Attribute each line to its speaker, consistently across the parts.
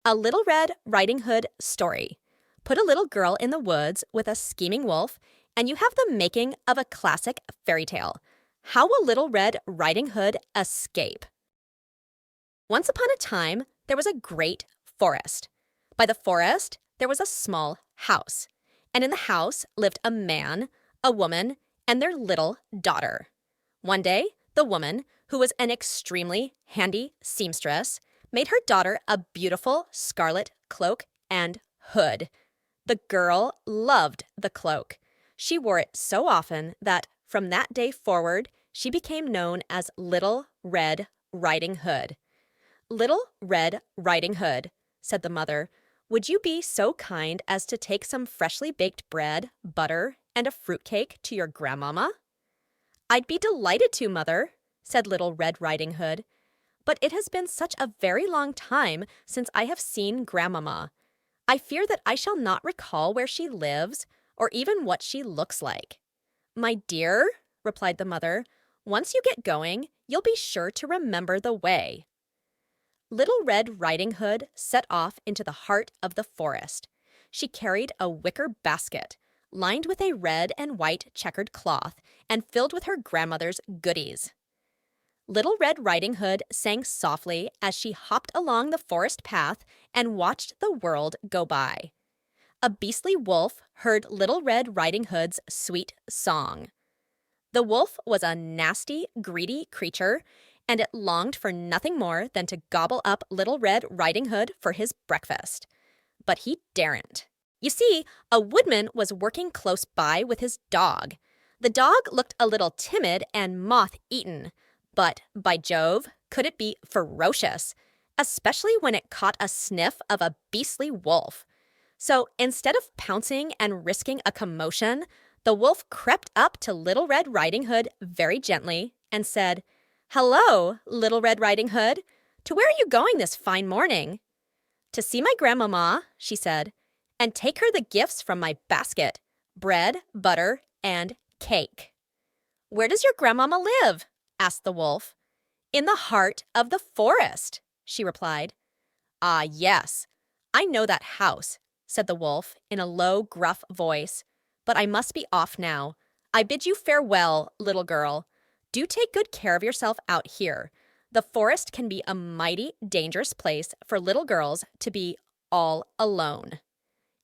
Speaker 1: A Little Red Riding Hood story. Put a little girl in the woods with a scheming wolf, and you have the making of a classic fairy tale. How will Little Red Riding Hood escape? Once upon a time, there was a great forest. By the forest, there was a small house, and in the house lived a man, a woman, and their little daughter. One day, the woman, who was an extremely handy seamstress, made her daughter a beautiful scarlet cloak and hood. The girl loved the cloak. She wore it so often that from that day forward, she became known as Little Red Riding Hood. Little Red Riding Hood, said the mother, would you be so kind as to take some freshly baked bread, butter, and a fruitcake to your grandmama? I'd be delighted to, mother, said Little Red Riding Hood. But it has been such a very long time since I have seen Grandmama. I fear that I shall not recall where she lives or even what she looks like. My dear, replied the mother, once you get going, you'll be sure to remember the way. Little Red Riding Hood set off into the heart of the forest. She carried a wicker basket, lined with a red and white checkered cloth and filled with her grandmother's goodies. Little Red Riding Hood sang softly as she hopped along the forest path and watched the world go by. A beastly wolf heard Little Red Riding Hood's sweet song. The wolf was a nasty, greedy creature, and it longed for nothing more than to gobble up Little Red Riding Hood for his breakfast. But he daren't. You see, a woodman was working close by with his dog. The dog looked a little timid and moth-eaten. But, by Jove, could it be ferocious, especially when it caught a sniff of a beastly wolf. So instead of pouncing and risking a commotion, the wolf crept up to Little Red Riding Hood very gently and said, "Hello, Little Red Riding Hood. To where are you going this fine morning?" "To see my grandmama," she said, "and take her the gifts from my basket, bread, butter, and cake." "Where does your grandmama live?" asked the wolf. "In the heart of the forest," she replied. "Ah, yes, I know that house," said the wolf in a low, gruff voice. "But I must be off now. I bid you farewell, little girl. Do take good care of yourself out here. The forest can be a mighty dangerous place for little girls to be all alone."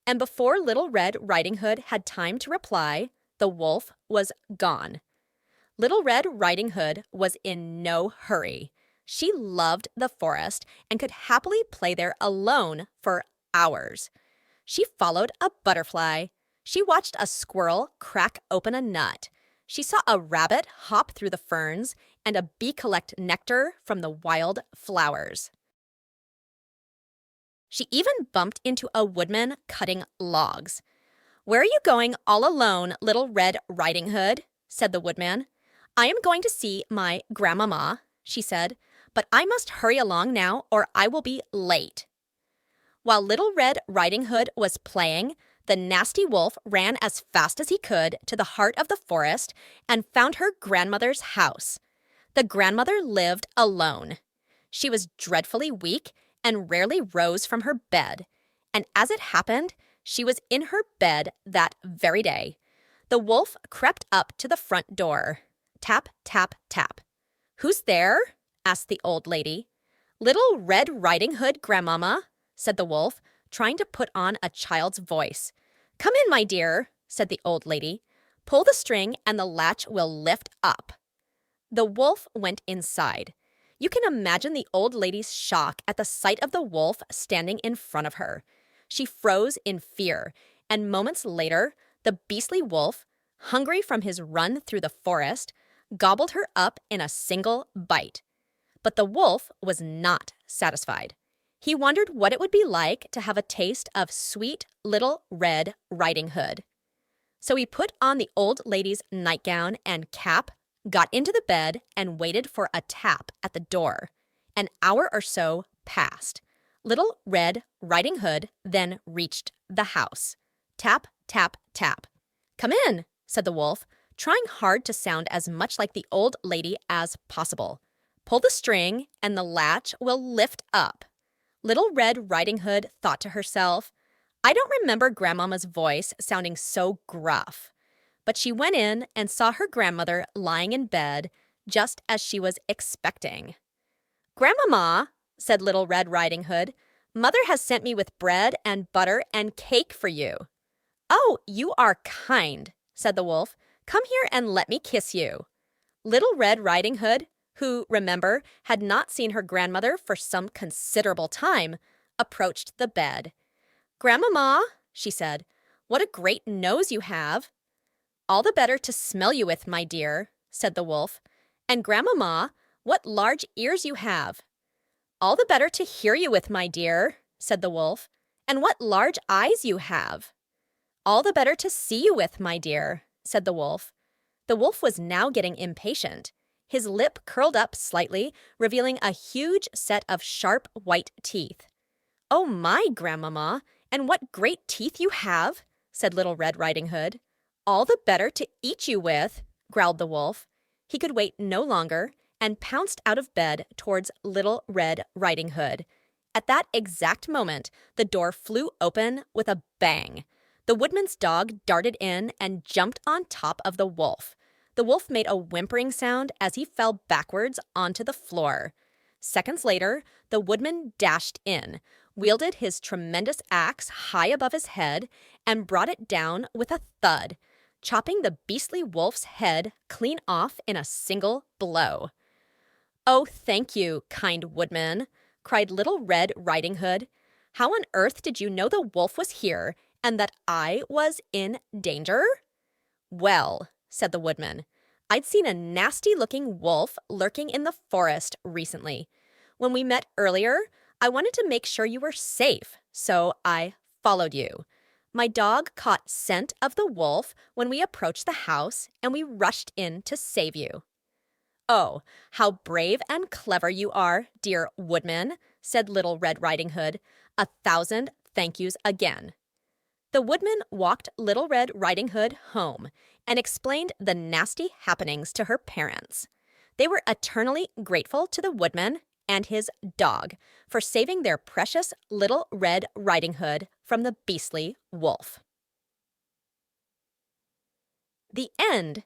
Speaker 1: And before Little Red Riding Hood had time to reply, the wolf was gone. Little Red Riding Hood was in no hurry. She loved the forest and could happily play there alone for hours. She followed a butterfly. She watched a squirrel crack open a nut. She saw a rabbit hop through the ferns and a bee collect nectar from the wild flowers. She even bumped into a woodman cutting logs. "Where are you going all alone, Little Red Riding Hood?" said the woodman. "I am going to see my grandmama," she said, "but I must hurry along now or I will be late." While Little Red Riding Hood was playing, the nasty wolf ran as fast as he could to the heart of the forest and found her grandmother's house. The grandmother lived alone. She was dreadfully weak and rarely rose from her bed, and as it happened, she was in her bed that very day. The wolf crept up to the front door. Tap, tap, tap. "Who's there?" asked the old lady. "Little Red Riding Hood, grandmama," said the wolf, trying to put on a child's voice. "Come in, my dear," said the old lady. "Pull the string and the latch will lift up." The wolf went inside. You can imagine the old lady's shock at the sight of the wolf standing in front of her. She froze in fear, and moments later, the beastly wolf, hungry from his run through the forest, gobbled her up in a single bite. But the wolf was not satisfied. He wondered what it would be like to have a taste of sweet Little Red Riding Hood. So he put on the old lady's nightgown and cap, got into the bed, and waited for a tap at the door. An hour or so passed. Little Red Riding Hood then reached the house. Tap, tap, tap. "Come in," said the wolf, trying hard to sound as much like the old lady as possible. "Pull the string and the latch will lift up." Little Red Riding Hood thought to herself, I don't remember Grandmama's voice sounding so gruff. But she went in and saw her grandmother lying in bed, just as she was expecting. Grandmama, said Little Red Riding Hood, Mother has sent me with bread and butter and cake for you. Oh, you are kind, said the wolf. Come here and let me kiss you. Little Red Riding Hood, who, remember, had not seen her grandmother for some considerable time, approached the bed. Grandmama, she said, what a great nose you have. All the better to smell you with, my dear, said the wolf. And Grandmama, what large ears you have. All the better to hear you with, my dear, said the wolf. And what large eyes you have. All the better to see you with, my dear, said the wolf. The wolf was now getting impatient. His lip curled up slightly, revealing a huge set of sharp white teeth. Oh my, Grandmama, and what great teeth you have, said Little Red Riding Hood. All the better to eat you with, growled the wolf. He could wait no longer and pounced out of bed towards Little Red Riding Hood. At that exact moment, the door flew open with a bang. The woodman's dog darted in and jumped on top of the wolf. The wolf made a whimpering sound as he fell backwards onto the floor. Seconds later, the woodman dashed in, wielded his tremendous axe high above his head, and brought it down with a thud, chopping the beastly wolf's head clean off in a single blow. Oh, thank you, kind woodman, cried Little Red Riding Hood. How on earth did you know the wolf was here and that I was in danger? Well, said the woodman, I'd seen a nasty-looking wolf lurking in the forest recently. When we met earlier, I wanted to make sure you were safe, so I followed you. My dog caught scent of the wolf when we approached the house, and we rushed in to save you. Oh, how brave and clever you are, dear woodman, said Little Red Riding Hood. 1,000 thank yous again. The woodman walked Little Red Riding Hood home and explained the nasty happenings to her parents. They were eternally grateful to the woodman and his dog for saving their precious Little Red Riding Hood from the beastly wolf. The end